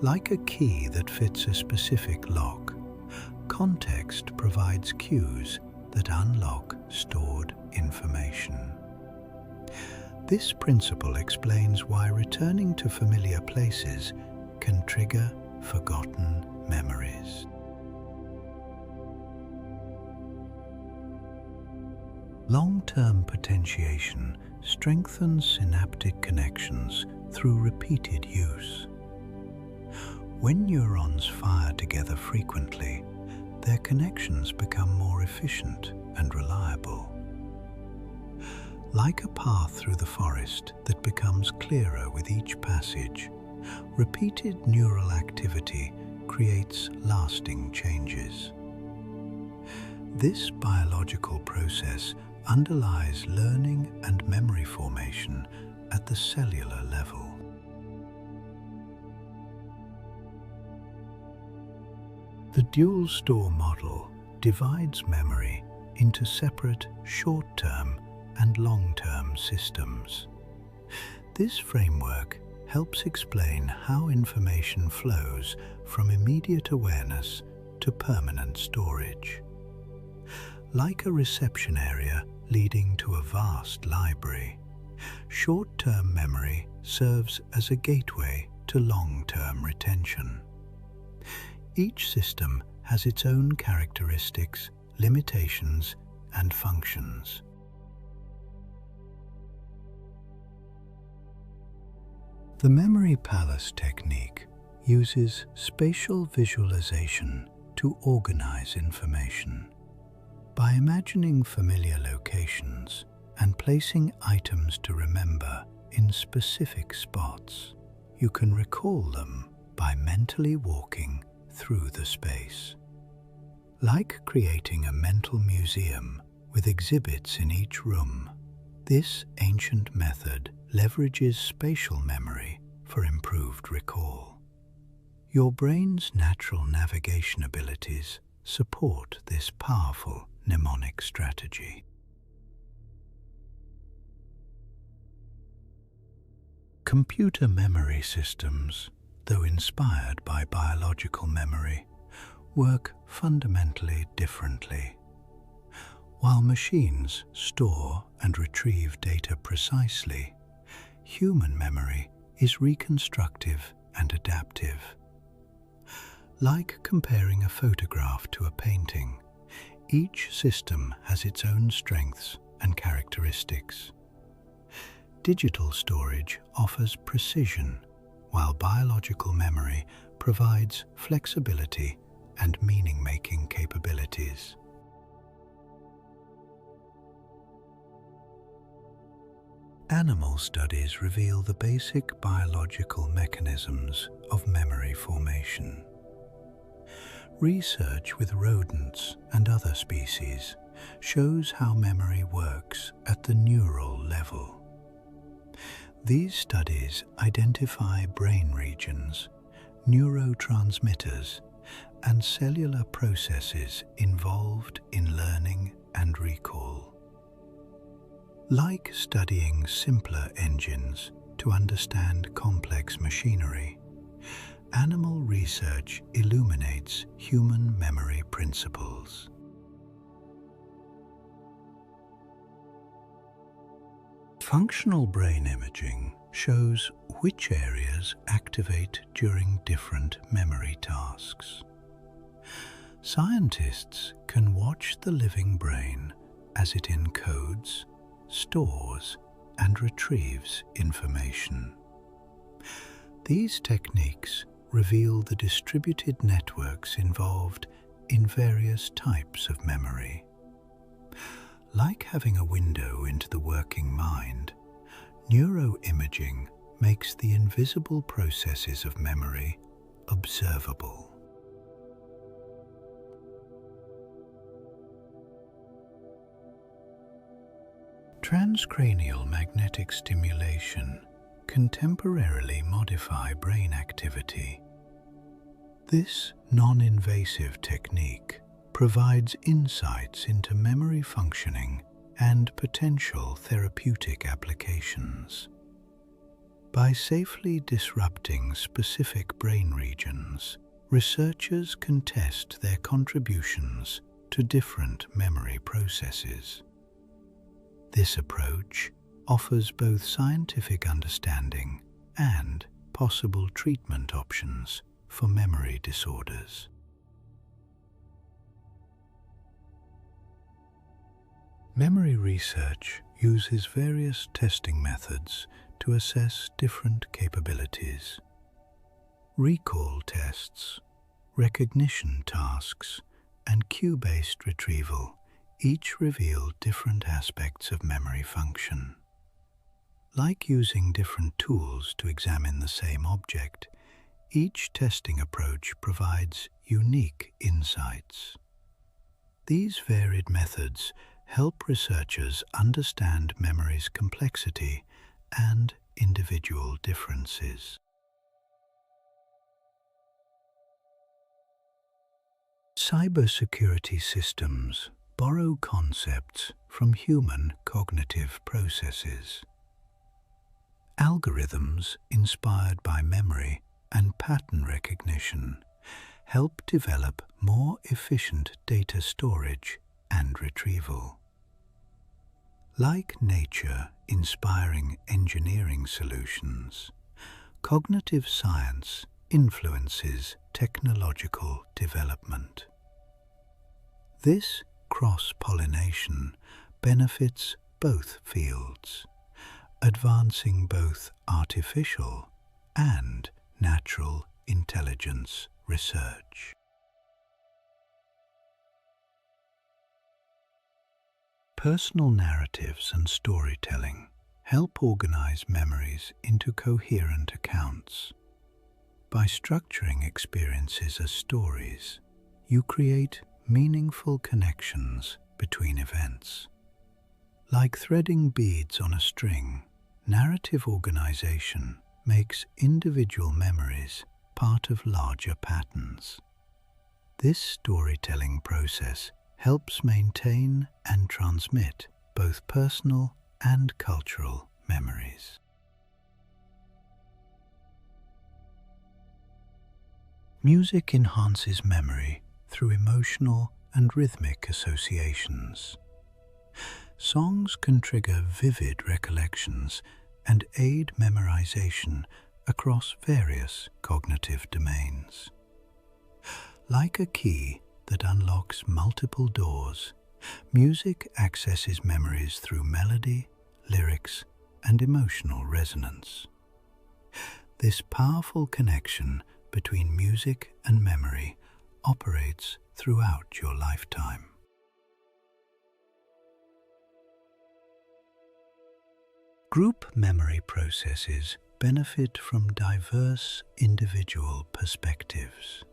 Like a key that fits a specific lock, context provides cues that unlock stored information. This principle explains why returning to familiar places can trigger forgotten memories. Long-term potentiation strengthens synaptic connections through repeated use. When neurons fire together frequently, their connections become more efficient and reliable. Like a path through the forest that becomes clearer with each passage, repeated neural activity creates lasting changes. This biological process underlies learning and memory formation at the cellular level. The dual store model divides memory into separate short-term and long-term systems. This framework helps explain how information flows from immediate awareness to permanent storage. Like a reception area leading to a vast library, short-term memory serves as a gateway to long-term retention. Each system has its own characteristics, limitations, and functions. The memory palace technique uses spatial visualization to organize information. By imagining familiar locations and placing items to remember in specific spots, you can recall them by mentally walking through the space. Like creating a mental museum with exhibits in each room, this ancient method leverages spatial memory for improved recall. Your brain's natural navigation abilities support this powerful mnemonic strategy. Computer memory systems, though inspired by biological memory, work fundamentally differently. While machines store and retrieve data precisely, human memory is reconstructive and adaptive. Like comparing a photograph to a painting, each system has its own strengths and characteristics. Digital storage offers precision, while biological memory provides flexibility and meaning-making capabilities. Animal studies reveal the basic biological mechanisms of memory formation. Research with rodents and other species shows how memory works at the neural level. These studies identify brain regions, neurotransmitters, and cellular processes involved in learning and recall. Like studying simpler engines to understand complex machinery, animal research illuminates human memory principles. Functional brain imaging shows which areas activate during different memory tasks. Scientists can watch the living brain as it encodes, stores, and retrieves information. These techniques reveal the distributed networks involved in various types of memory. Like having a window into the working mind, neuroimaging makes the invisible processes of memory observable. Transcranial magnetic stimulation can temporarily modify brain activity. This non-invasive technique provides insights into memory functioning and potential therapeutic applications. By safely disrupting specific brain regions, researchers can test their contributions to different memory processes. This approach offers both scientific understanding and possible treatment options for memory disorders. Memory research uses various testing methods to assess different capabilities. Recall tests, recognition tasks, and cue-based retrieval each reveal different aspects of memory function. Like using different tools to examine the same object, each testing approach provides unique insights. These varied methods help researchers understand memory's complexity and individual differences. Cybersecurity systems borrow concepts from human cognitive processes. Algorithms inspired by memory and pattern recognition help develop more efficient data storage and retrieval. Like nature inspiring engineering solutions, cognitive science influences technological development. This cross-pollination benefits both fields, advancing both artificial and natural intelligence research. Personal narratives and storytelling help organize memories into coherent accounts. By structuring experiences as stories, you create meaningful connections between events. Like threading beads on a string, narrative organization makes individual memories part of larger patterns. This storytelling process helps maintain and transmit both personal and cultural memories. Music enhances memory through emotional and rhythmic associations. Songs can trigger vivid recollections and aid memorization across various cognitive domains. Like a key that unlocks multiple doors, music accesses memories through melody, lyrics, and emotional resonance. This powerful connection between music and memory operates throughout your lifetime. Group memory processes benefit from diverse individual perspectives.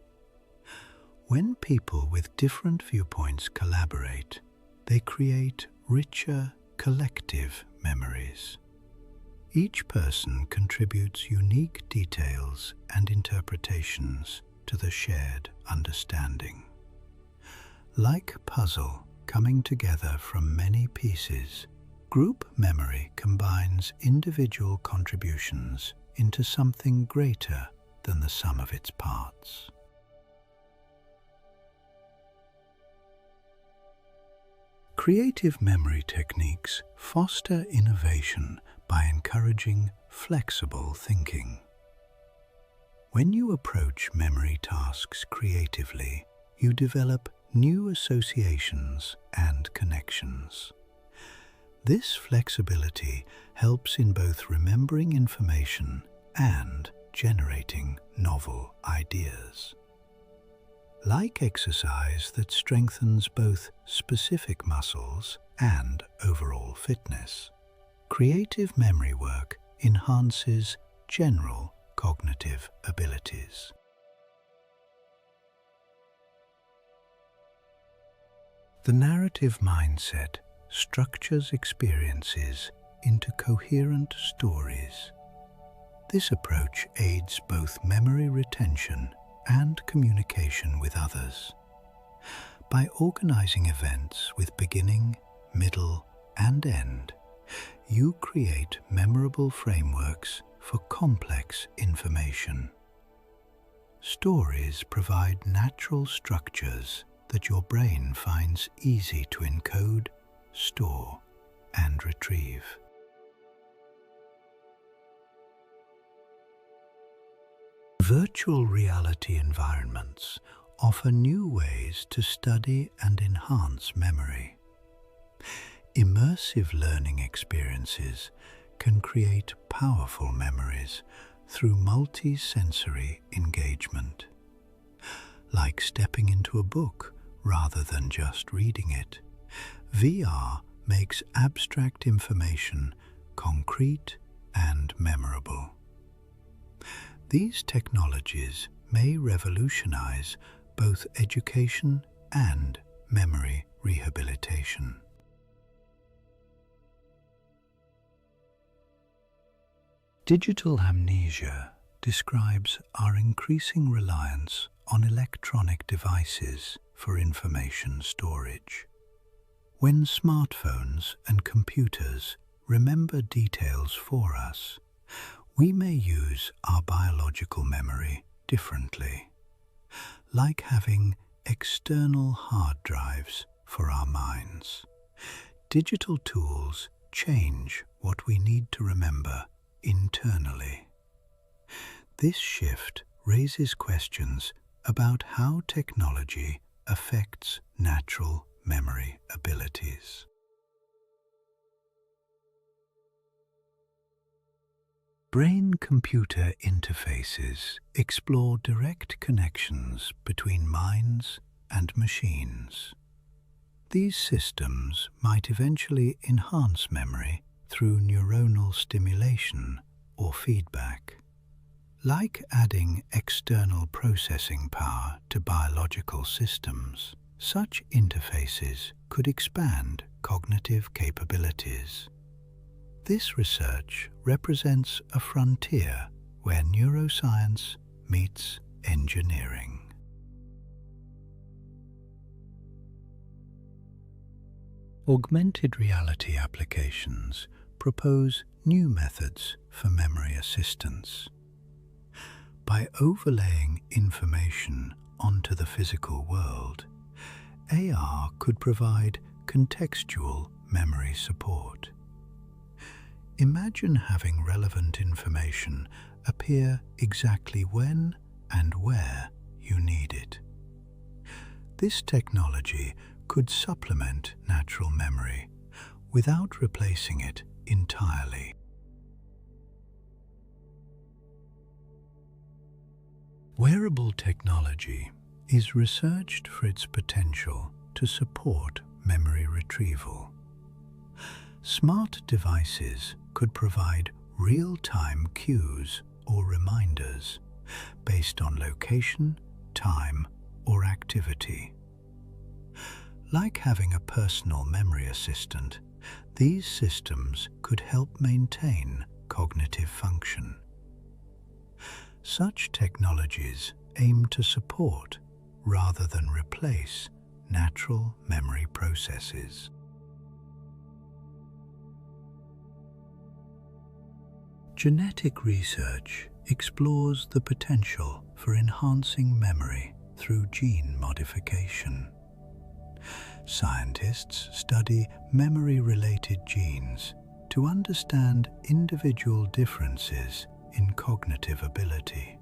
When people with different viewpoints collaborate, they create richer collective memories. Each person contributes unique details and interpretations to the shared understanding. Like a puzzle coming together from many pieces, group memory combines individual contributions into something greater than the sum of its parts. Creative memory techniques foster innovation by encouraging flexible thinking. When you approach memory tasks creatively, you develop new associations and connections. This flexibility helps in both remembering information and generating novel ideas. Like exercise that strengthens both specific muscles and overall fitness, creative memory work enhances general cognitive abilities. The narrative mindset structures experiences into coherent stories. This approach aids both memory retention and communication with others. By organizing events with beginning, middle, and end, you create memorable frameworks for complex information. Stories provide natural structures that your brain finds easy to encode, store, and retrieve. Virtual reality environments offer new ways to study and enhance memory. Immersive learning experiences can create powerful memories through multi-sensory engagement. Like stepping into a book rather than just reading it, VR makes abstract information concrete and memorable. These technologies may revolutionize both education and memory rehabilitation. Digital amnesia describes our increasing reliance on electronic devices for information storage. When smartphones and computers remember details for us, we may use our biological memory differently, like having external hard drives for our minds. Digital tools change what we need to remember internally. This shift raises questions about how technology affects natural memory abilities. Brain-computer interfaces explore direct connections between minds and machines. These systems might eventually enhance memory through neuronal stimulation or feedback. Like adding external processing power to biological systems, such interfaces could expand cognitive capabilities. This research represents a frontier where neuroscience meets engineering. Augmented reality applications propose new methods for memory assistance. By overlaying information onto the physical world, AR could provide contextual memory support. Imagine having relevant information appear exactly when and where you need it. This technology could supplement natural memory without replacing it entirely. Wearable technology is researched for its potential to support memory retrieval. Smart devices could provide real-time cues or reminders based on location, time, or activity. Like having a personal memory assistant, these systems could help maintain cognitive function. Such technologies aim to support rather than replace natural memory processes. Genetic research explores the potential for enhancing memory through gene modification. Scientists study memory-related genes to understand individual differences in cognitive ability.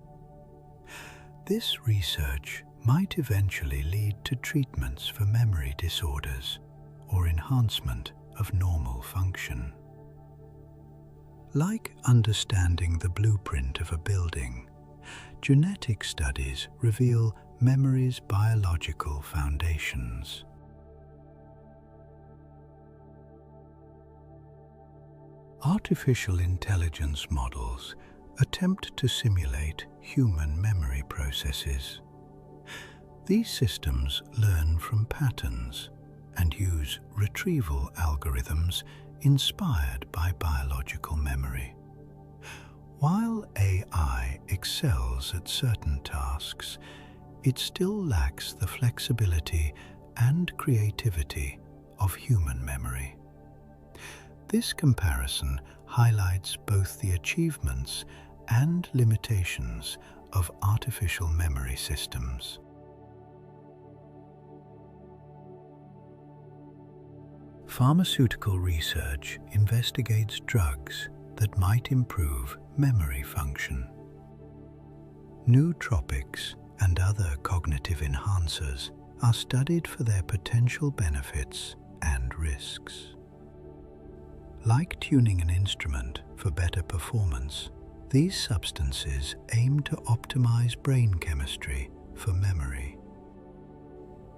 This research might eventually lead to treatments for memory disorders or enhancement of normal function. Like understanding the blueprint of a building, genetic studies reveal memory's biological foundations. Artificial intelligence models attempt to simulate human memory processes. These systems learn from patterns, and use retrieval algorithms inspired by biological memory. While AI excels at certain tasks, it still lacks the flexibility and creativity of human memory. This comparison highlights both the achievements and limitations of artificial memory systems. Pharmaceutical research investigates drugs that might improve memory function. Nootropics and other cognitive enhancers are studied for their potential benefits and risks. Like tuning an instrument for better performance, these substances aim to optimize brain chemistry for memory.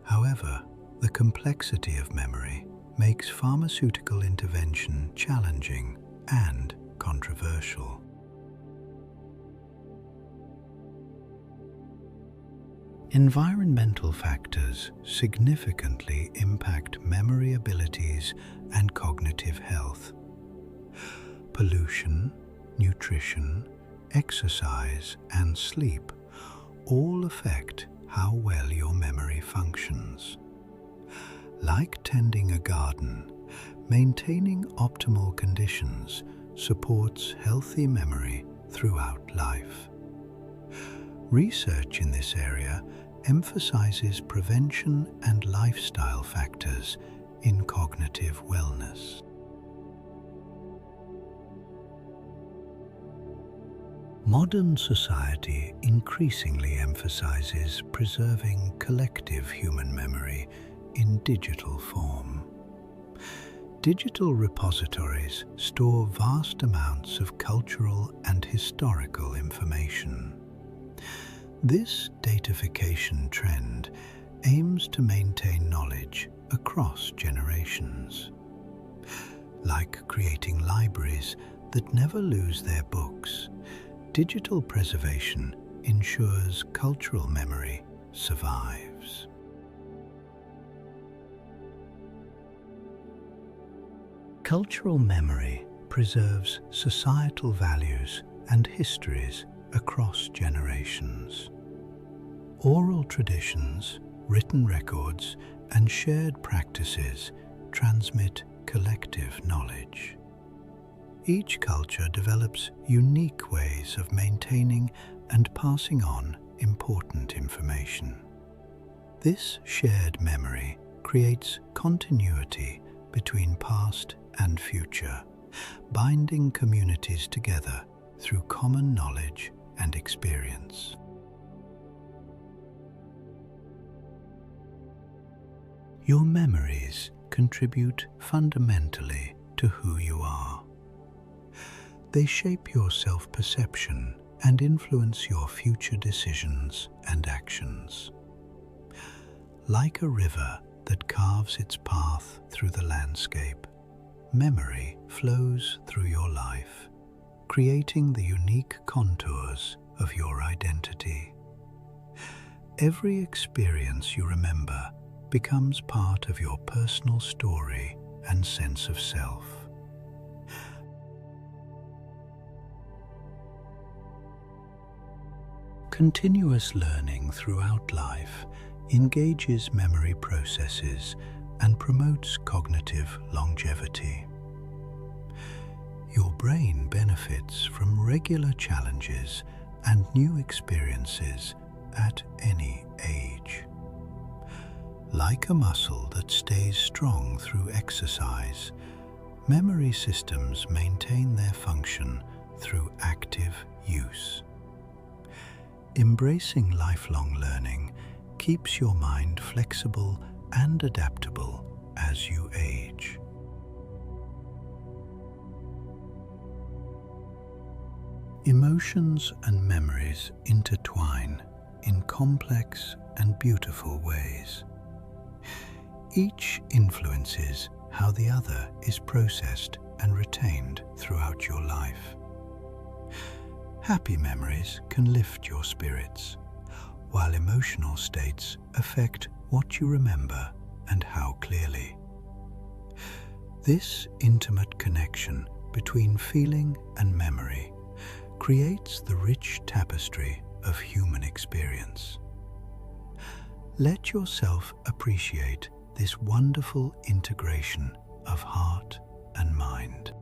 However, the complexity of memory makes pharmaceutical intervention challenging and controversial. Environmental factors significantly impact memory abilities and cognitive health. Pollution, nutrition, exercise, and sleep all affect how well your memory functions. Like tending a garden, maintaining optimal conditions supports healthy memory throughout life. Research in this area emphasizes prevention and lifestyle factors in cognitive wellness. Modern society increasingly emphasizes preserving collective human memory in digital form. Digital repositories store vast amounts of cultural and historical information. This datafication trend aims to maintain knowledge across generations. Like creating libraries that never lose their books, digital preservation ensures cultural memory survives. Cultural memory preserves societal values and histories across generations. Oral traditions, written records, and shared practices transmit collective knowledge. Each culture develops unique ways of maintaining and passing on important information. This shared memory creates continuity between past and future, binding communities together through common knowledge and experience. Your memories contribute fundamentally to who you are. They shape your self-perception and influence your future decisions and actions. Like a river that carves its path through the landscape, memory flows through your life, creating the unique contours of your identity. Every experience you remember becomes part of your personal story and sense of self. Continuous learning throughout life engages memory processes and promotes cognitive longevity. Your brain benefits from regular challenges and new experiences at any age. Like a muscle that stays strong through exercise, memory systems maintain their function through active use. Embracing lifelong learning keeps your mind flexible and adaptable as you age. Emotions and memories intertwine in complex and beautiful ways. Each influences how the other is processed and retained throughout your life. Happy memories can lift your spirits, while emotional states affect what you remember and how clearly. This intimate connection between feeling and memory creates the rich tapestry of human experience. Let yourself appreciate this wonderful integration of heart and mind.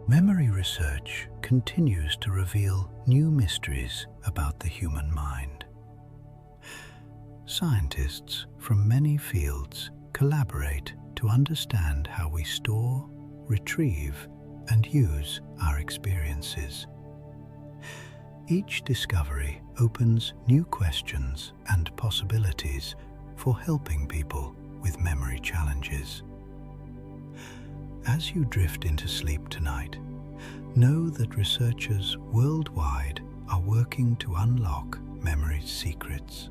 Memory research continues to reveal new mysteries about the human mind. Scientists from many fields collaborate to understand how we store, retrieve, and use our experiences. Each discovery opens new questions and possibilities for helping people with memory challenges. As you drift into sleep tonight, know that researchers worldwide are working to unlock memory's secrets.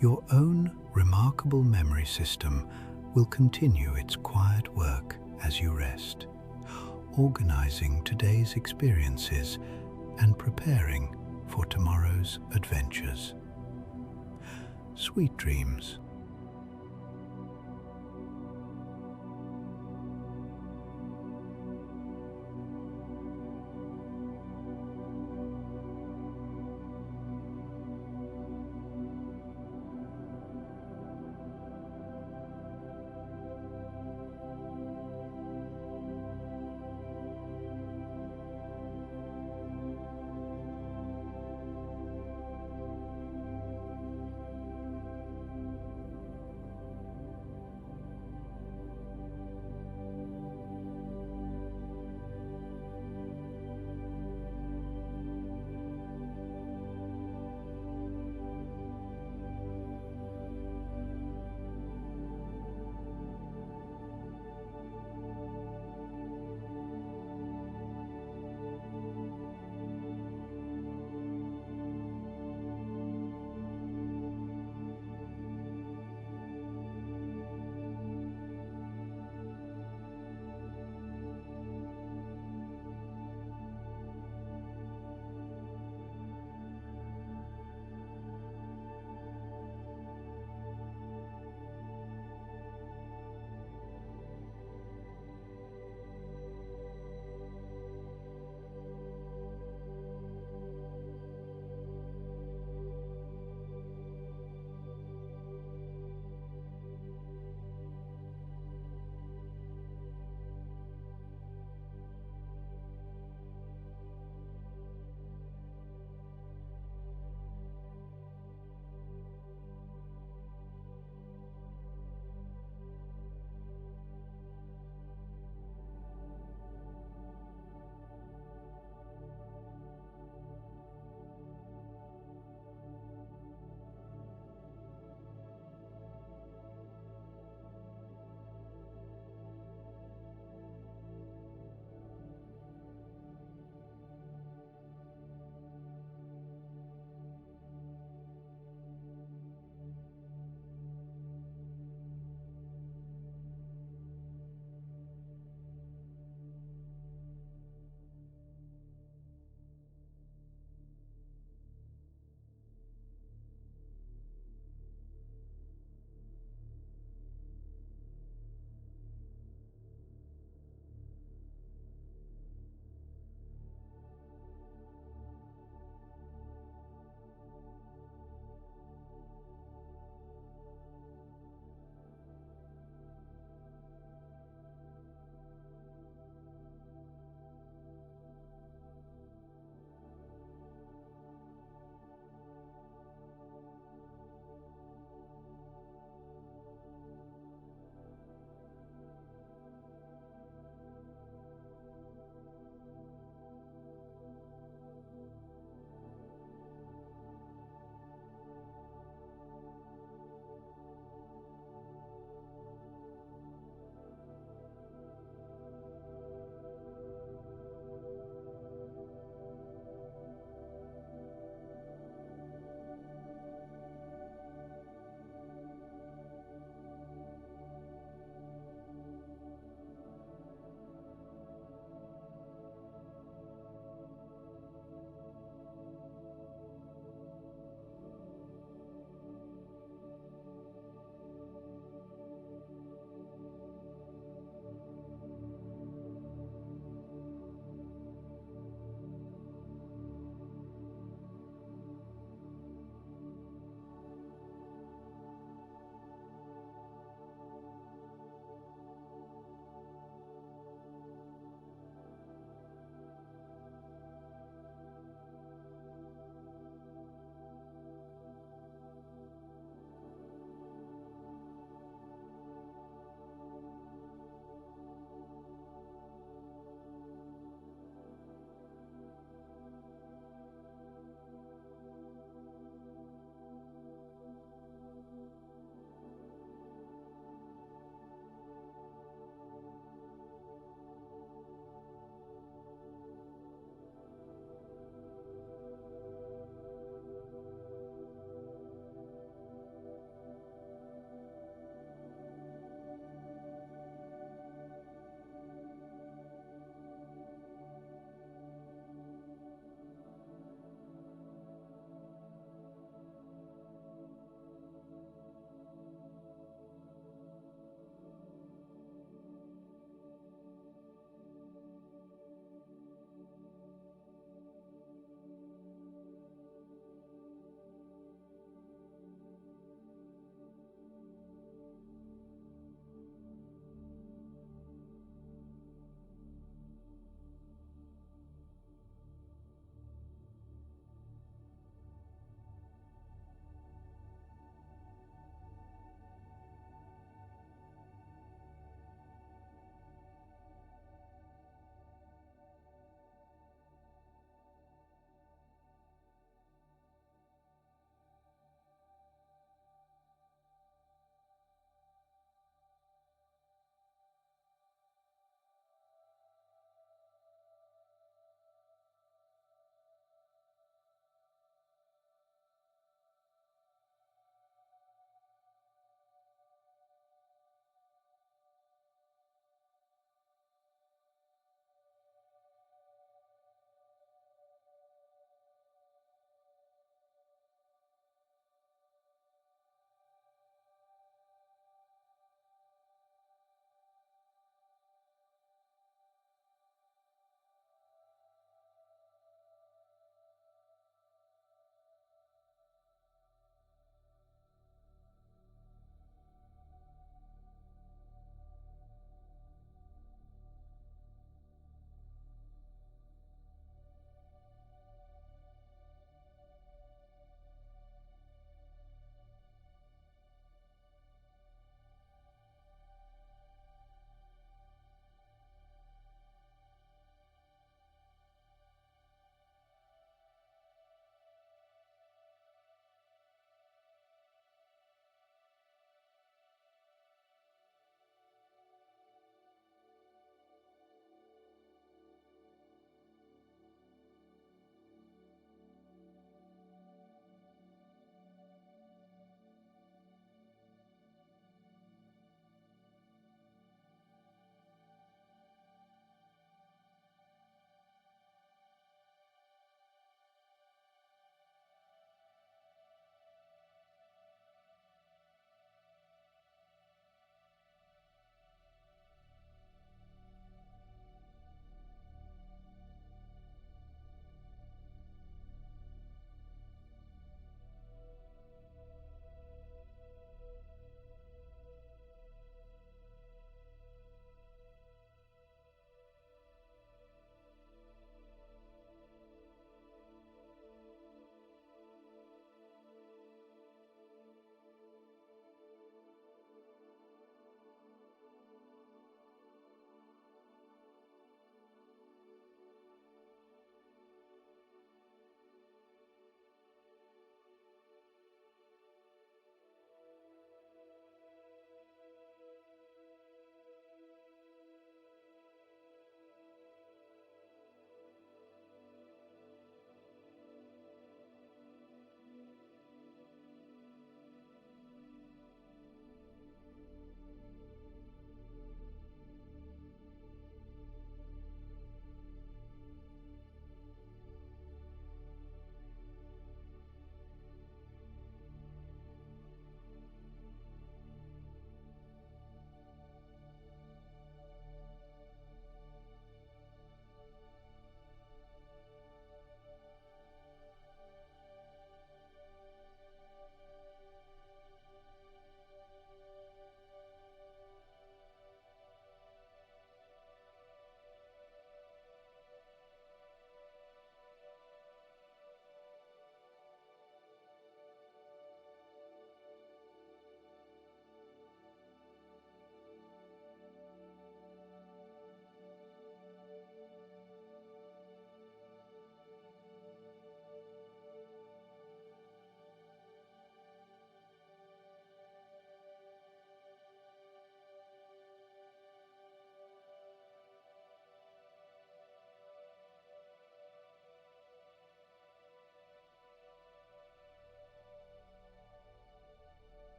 Your own remarkable memory system will continue its quiet work as you rest, organizing today's experiences and preparing for tomorrow's adventures. Sweet dreams.